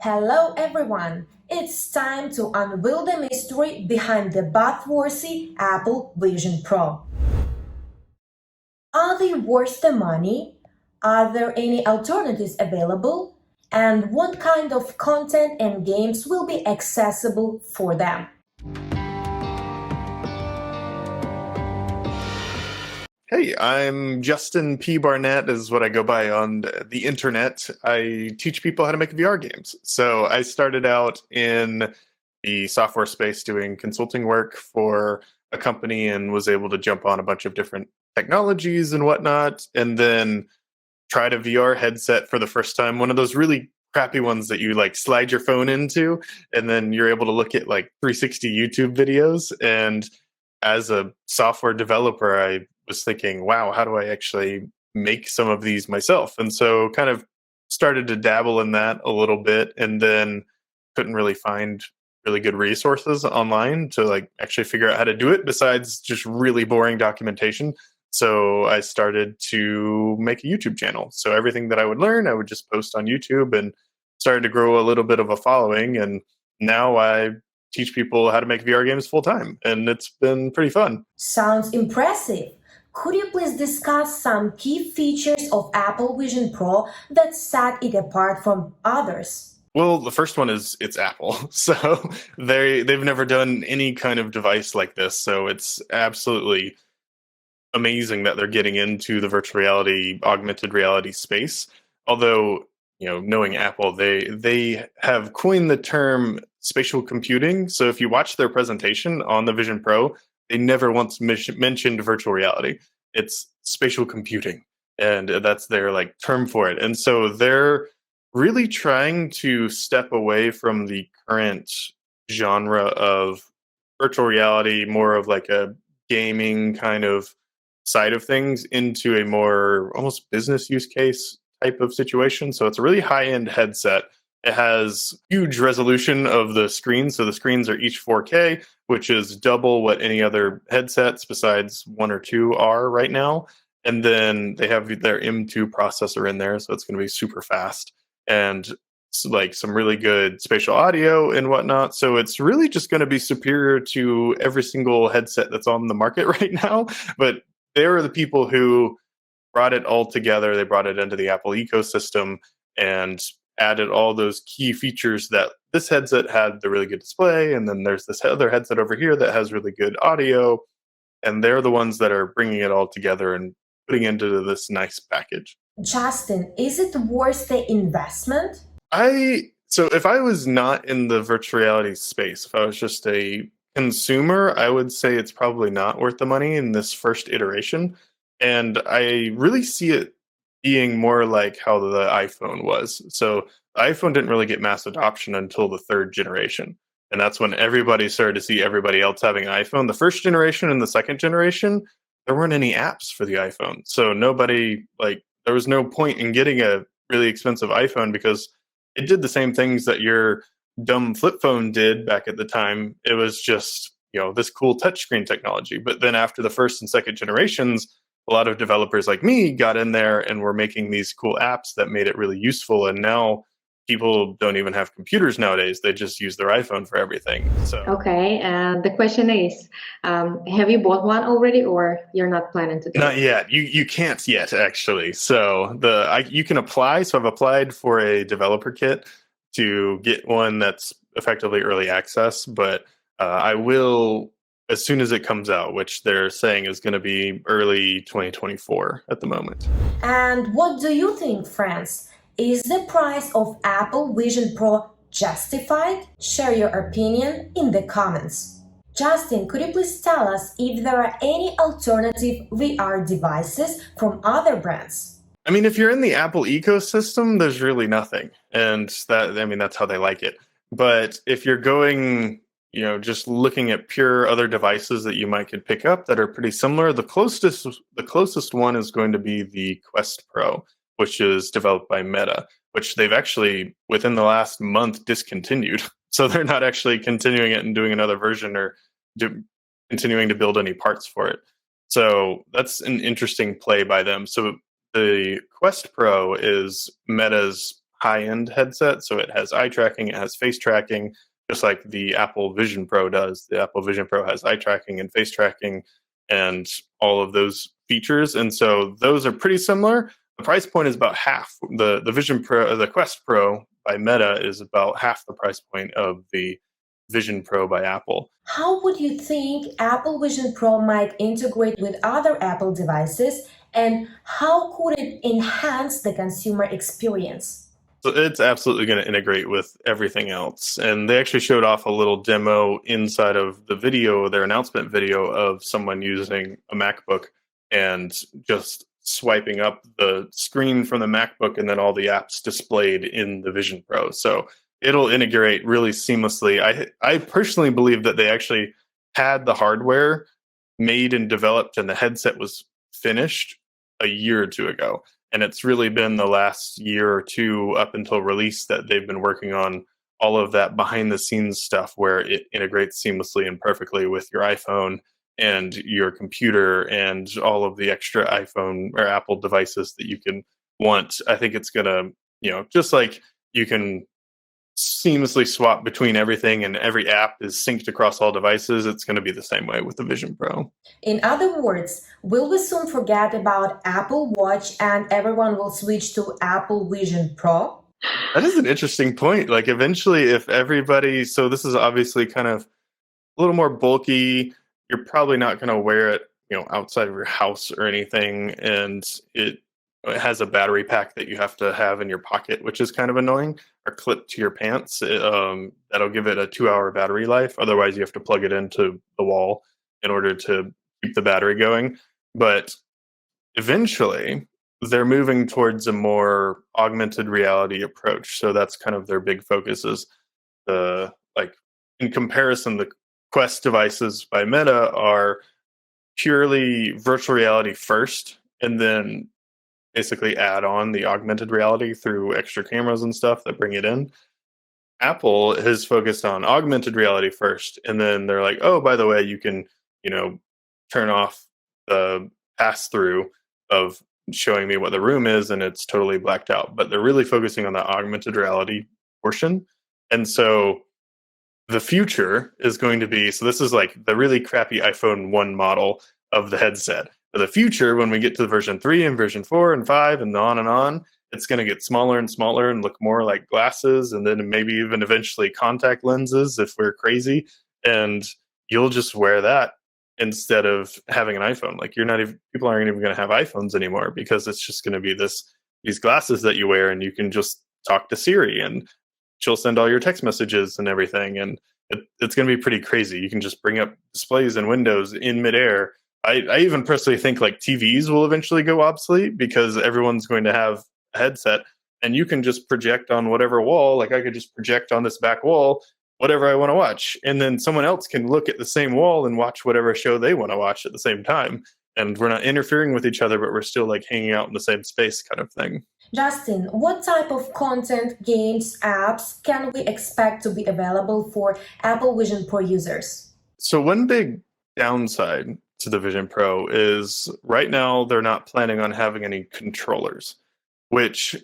Hello everyone! It's time to unveil the mystery behind the bath-worthy Apple Vision Pro. Are they worth the money? Are there any alternatives available? And what kind of content and games will be accessible for them? Hey, I'm Justin P. Barnett is what I go by on the internet. I teach people how to make VR games. So I started out in the software space doing consulting work for a company and was able to jump on a bunch of different technologies and whatnot, and then tried a VR headset for the first time, one of those really crappy ones that you like slide your phone into, and then you're able to look at like 360 YouTube videos. And as a software developer, I was thinking, wow, how do I actually make some of these myself? And so kind of started to dabble in that a little bit, and then couldn't really find really good resources online to like actually figure out how to do it besides just really boring documentation. So I started to make a YouTube channel. So everything that I would learn, I would just post on YouTube, and started to grow a little bit of a following. And now I teach people how to make VR games full time, and it's been pretty fun. Sounds impressive! Could you please discuss some key features of Apple Vision Pro that set it apart from others? Well, the first one is it's Apple. So they've never done any kind of device like this. So it's absolutely amazing that they're getting into the virtual reality, augmented reality space. Although, knowing Apple, they have coined the term spatial computing. So if you watch their presentation on the Vision Pro, they never once mentioned virtual reality. It's spatial computing, and that's their like term for it. And so they're really trying to step away from the current genre of virtual reality, more of like a gaming kind of side of things, into a more almost business use case type of situation. So it's a really high end headset. It has huge resolution of the screen. So the screens are each 4K, which is double what any other headsets besides one or two are right now. And then they have their M2 processor in there. So it's going to be super fast, and like some really good spatial audio and whatnot. So it's really just going to be superior to every single headset that's on the market right now. But they were the people who brought it all together. They brought it into the Apple ecosystem and added all those key features that this headset had, the really good display, and then there's this other headset over here that has really good audio, and they're the ones that are bringing it all together and putting it into this nice package. Justin, is it worth the investment? So if I was not in the virtual reality space, if I was just a consumer, I would say it's probably not worth the money in this first iteration. And I really see it being more like how the iPhone was. So the iPhone didn't really get mass adoption until the third generation. And that's when everybody started to see everybody else having an iPhone. The first generation and the second generation, there weren't any apps for the iPhone. So there was no point in getting a really expensive iPhone because it did the same things that your dumb flip phone did back at the time. It was just, this cool touchscreen technology. But then after the first and second generations, a lot of developers like me got in there and were making these cool apps that made it really useful. And now people don't even have computers nowadays. They just use their iPhone for everything. So Okay, and the question is, have you bought one already, or you're not planning to do not it? yet. You can't yet, actually. So you can apply. So I've applied for a developer kit to get one that's effectively early access, but I will as soon as it comes out, which they're saying is going to be early 2024 at the moment. And what do you think, friends? Is the price of Apple Vision Pro justified? Share your opinion in the comments. Justin, could you please tell us if there are any alternative VR devices from other brands? I mean, if you're in the Apple ecosystem, there's really nothing. And that's how they like it. But if you're going, just looking at pure other devices that you might could pick up that are pretty similar, the closest one is going to be the Quest Pro, which is developed by Meta, which they've actually within the last month discontinued. So they're not actually continuing it and doing another version or continuing to build any parts for it. So that's an interesting play by them. So the Quest Pro is Meta's high-end headset. So it has eye tracking, it has face tracking, just like the Apple Vision Pro does. The Apple Vision Pro has eye tracking and face tracking and all of those features. And so those are pretty similar. The price point is about half. The Vision Pro, the Quest Pro by Meta is about half the price point of the Vision Pro by Apple. How would you think Apple Vision Pro might integrate with other Apple devices, and how could it enhance the consumer experience? So it's absolutely going to integrate with everything else. And they actually showed off a little demo inside of the video, their announcement video, of someone using a MacBook and just swiping up the screen from the MacBook and then all the apps displayed in the Vision Pro. So it'll integrate really seamlessly. I personally believe that they actually had the hardware made and developed and the headset was finished a year or two ago. And it's really been the last year or two up until release that they've been working on all of that behind the scenes stuff where it integrates seamlessly and perfectly with your iPhone and your computer and all of the extra iPhone or Apple devices that you can want. I think it's going to, just like you can seamlessly swap between everything and every app is synced across all devices, it's going to be the same way with the Vision Pro. In other words, will we soon forget about Apple Watch and everyone will switch to Apple Vision Pro? That is an interesting point. Like eventually if everybody, so this is obviously kind of a little more bulky, you're probably not going to wear it, outside of your house or anything, and it has a battery pack that you have to have in your pocket, which is kind of annoying, or clipped to your pants. That'll give it a 2-hour battery life. Otherwise, you have to plug it into the wall in order to keep the battery going. But eventually, they're moving towards a more augmented reality approach. So that's kind of their big focus is in comparison, the Quest devices by Meta are purely virtual reality first, and then basically add on the augmented reality through extra cameras and stuff that bring it in. Apple has focused on augmented reality first, and then they're like, oh, by the way, you can, turn off the pass-through of showing me what the room is, and it's totally blacked out. But they're really focusing on the augmented reality portion. And so the future is going to be, so this is like the really crappy iPhone 1 model of the headset. For the future, when we get to version 3 and version 4 and 5 and on, it's going to get smaller and smaller and look more like glasses, and then maybe even eventually contact lenses if we're crazy. And you'll just wear that instead of having an iPhone. Like people aren't even going to have iPhones anymore because it's just going to be these glasses that you wear, and you can just talk to Siri and she'll send all your text messages and everything. And it's going to be pretty crazy. You can just bring up displays and windows in midair. I even personally think like TVs will eventually go obsolete because everyone's going to have a headset and you can just project on whatever wall. Like I could just project on this back wall whatever I want to watch. And then someone else can look at the same wall and watch whatever show they want to watch at the same time. And we're not interfering with each other, but we're still like hanging out in the same space kind of thing. Justin, what type of content, games, apps can we expect to be available for Apple Vision Pro users? So one big downside to the Vision Pro is right now they're not planning on having any controllers, which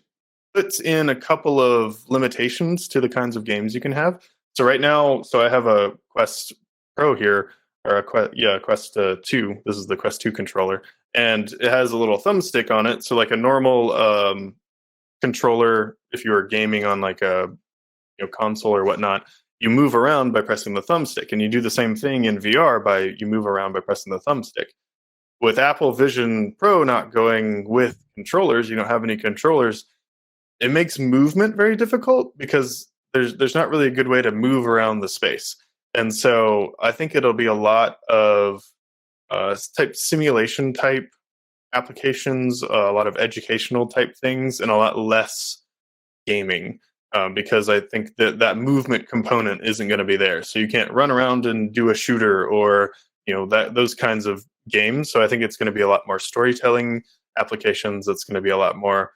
puts in a couple of limitations to the kinds of games you can have. So right now, I have a Quest Pro here, or a Quest 2. This is the Quest 2 controller, and it has a little thumbstick on it. So like a normal controller, if you were gaming on like a console or whatnot, you move around by pressing the thumbstick, and you do the same thing in VR you move around by pressing the thumbstick. With Apple Vision Pro not going with controllers, you don't have any controllers, it makes movement very difficult because there's not really a good way to move around the space. And so I think it'll be a lot of simulation type applications, a lot of educational type things, and a lot less gaming. Because I think that movement component isn't going to be there. So you can't run around and do a shooter or those kinds of games. So I think it's going to be a lot more storytelling applications. It's going to be a lot more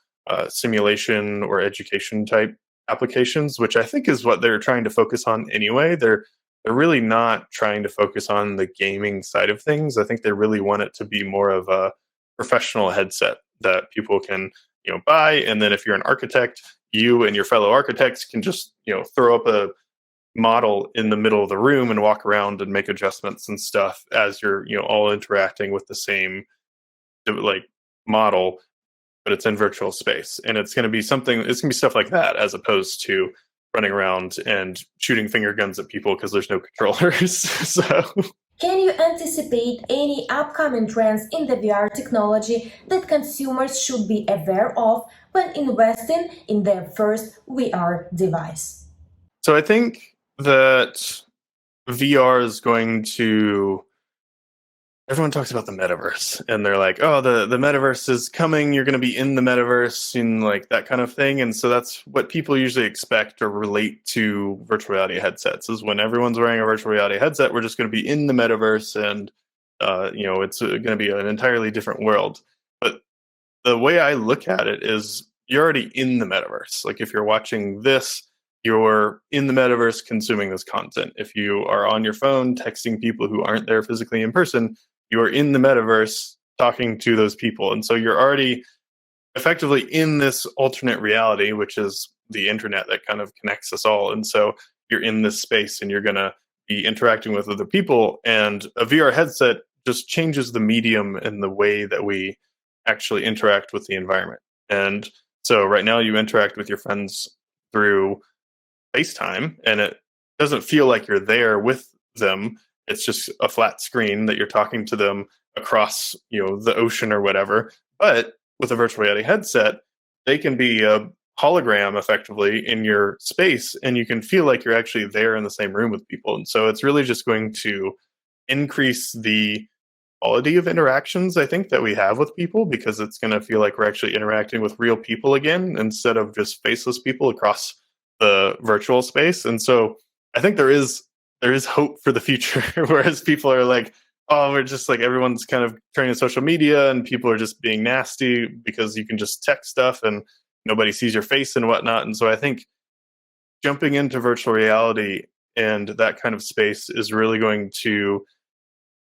simulation or education type applications, which I think is what they're trying to focus on anyway. They're really not trying to focus on the gaming side of things. I think they really want it to be more of a professional headset that people can buy, and then if you're an architect, you and your fellow architects can just, throw up a model in the middle of the room and walk around and make adjustments and stuff as you're, all interacting with the same like model, but it's in virtual space. And it's going to be stuff like that, as opposed to running around and shooting finger guns at people because there's no controllers. So can you anticipate any upcoming trends in the VR technology that consumers should be aware of when investing in their first VR device? So I think that VR is going to. Everyone talks about the metaverse, and they're like, "Oh, the metaverse is coming. You're going to be in the metaverse, and like that kind of thing." And so that's what people usually expect or relate to virtual reality headsets. Is when everyone's wearing a virtual reality headset, we're just going to be in the metaverse, and it's going to be an entirely different world. But the way I look at it is, you're already in the metaverse. Like if you're watching this, you're in the metaverse consuming this content. If you are on your phone texting people who aren't there physically in person, you're in the metaverse talking to those people. And so you're already effectively in this alternate reality, which is the internet that kind of connects us all. And so you're in this space and you're going to be interacting with other people. And a VR headset just changes the medium and the way that we actually interact with the environment. And so right now you interact with your friends through FaceTime, and it doesn't feel like you're there with them. It's just a flat screen that you're talking to them across, the ocean or whatever. But with a virtual reality headset, they can be a hologram effectively in your space, and you can feel like you're actually there in the same room with people. And so it's really just going to increase the quality of interactions, I think, that we have with people, because it's going to feel like we're actually interacting with real people again instead of just faceless people across the virtual space. And so I think there is hope for the future, whereas people are like, oh, we're just like, everyone's kind of turning to social media and people are just being nasty because you can just text stuff and nobody sees your face and whatnot. And so I think jumping into virtual reality and that kind of space is really going to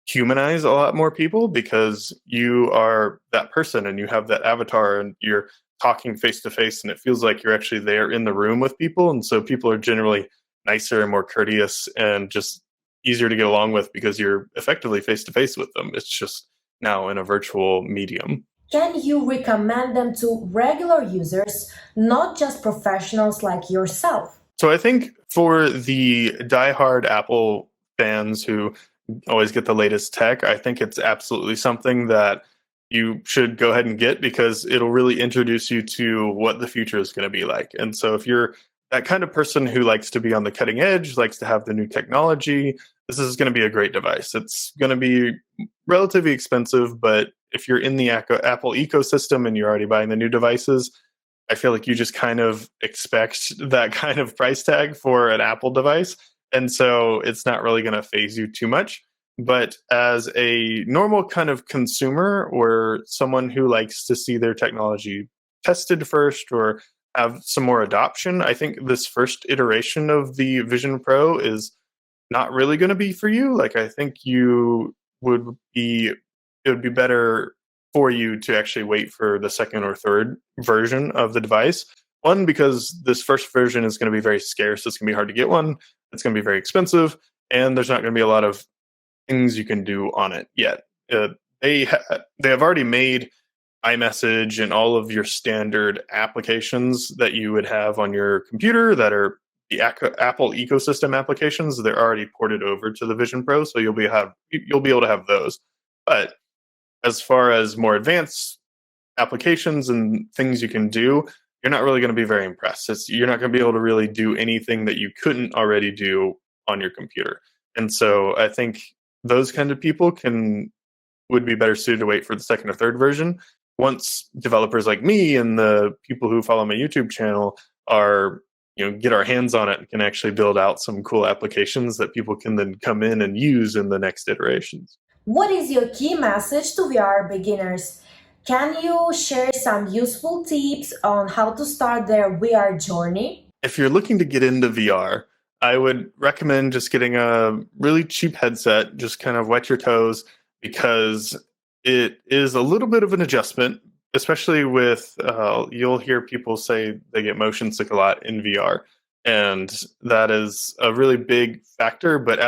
humanize a lot more people, because you are that person and you have that avatar and you're talking face to face, and it feels like you're actually there in the room with people. And so people are generally nicer and more courteous and just easier to get along with because you're effectively face to face with them. It's just now in a virtual medium. Can you recommend them to regular users, not just professionals like yourself? So I think for the diehard Apple fans who always get the latest tech, I think it's absolutely something that you should go ahead and get, because it'll really introduce you to what the future is going to be like. And so if you're that kind of person who likes to be on the cutting edge, likes to have the new technology, this is going to be a great device. It's going to be relatively expensive, but if you're in the Apple ecosystem and you're already buying the new devices, I feel like you just kind of expect that kind of price tag for an Apple device. And so it's not really going to phase you too much. But as a normal kind of consumer, or someone who likes to see their technology tested first or have some more adoption, I think this first iteration of the Vision Pro is not really going to be for you. Like, I think it would be better for you to actually wait for the second or third version of the device. One, because this first version is going to be very scarce. It's going to be hard to get one. It's going to be very expensive, and there's not going to be a lot of things you can do on it yet. They have already made iMessage and all of your standard applications that you would have on your computer that are the Apple ecosystem applications. They're already ported over to the Vision Pro, so you'll be able to have those. But as far as more advanced applications and things you can do, you're not really going to be very impressed. You're not going to be able to really do anything that you couldn't already do on your computer. And so I think those kind of people would be better suited to wait for the second or third version. Once developers like me and the people who follow my YouTube channel are, get our hands on it and can actually build out some cool applications that people can then come in and use in the next iterations. What is your key message to VR beginners? Can you share some useful tips on how to start their VR journey? If you're looking to get into VR, I would recommend just getting a really cheap headset, just kind of wet your toes, because it is a little bit of an adjustment, especially with you'll hear people say they get motion sick a lot in VR, and that is a really big factor. But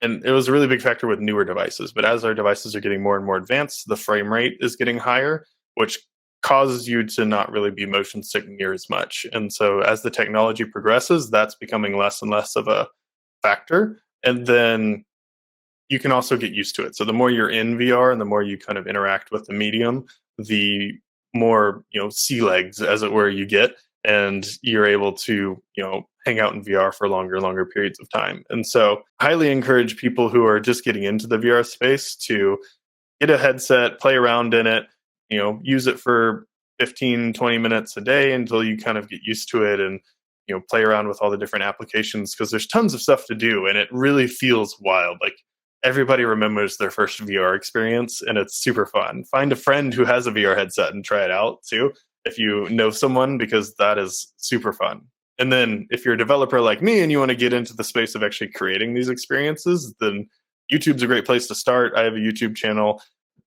and it was a really big factor with newer devices. But as our devices are getting more and more advanced, the frame rate is getting higher, which causes you to not really be motion sick near as much. And so as the technology progresses, that's becoming less and less of a factor. And then you can also get used to it. So the more you're in VR and the more you kind of interact with the medium, the more, sea legs, as it were, you get, and you're able to, hang out in VR for longer and longer periods of time. And so highly encourage people who are just getting into the VR space to get a headset, play around in it, use it for 15, 20 minutes a day until you kind of get used to it, and play around with all the different applications, because there's tons of stuff to do and it really feels wild. Like, everybody remembers their first VR experience, and it's super fun. Find a friend who has a VR headset and try it out too, if you know someone, because that is super fun. And then if you're a developer like me and you want to get into the space of actually creating these experiences, then YouTube's a great place to start. I have a YouTube channel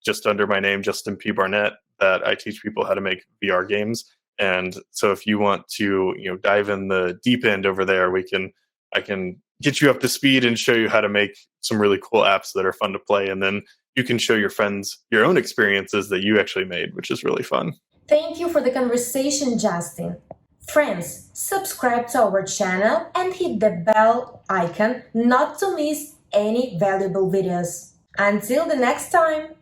just under my name, Justin P. Barnett, that I teach people how to make VR games. And so if you want to, dive in the deep end over there, I can get you up to speed and show you how to make some really cool apps that are fun to play. And then you can show your friends your own experiences that you actually made, which is really fun. Thank you for the conversation, Justin. Friends, subscribe to our channel and hit the bell icon not to miss any valuable videos. Until the next time!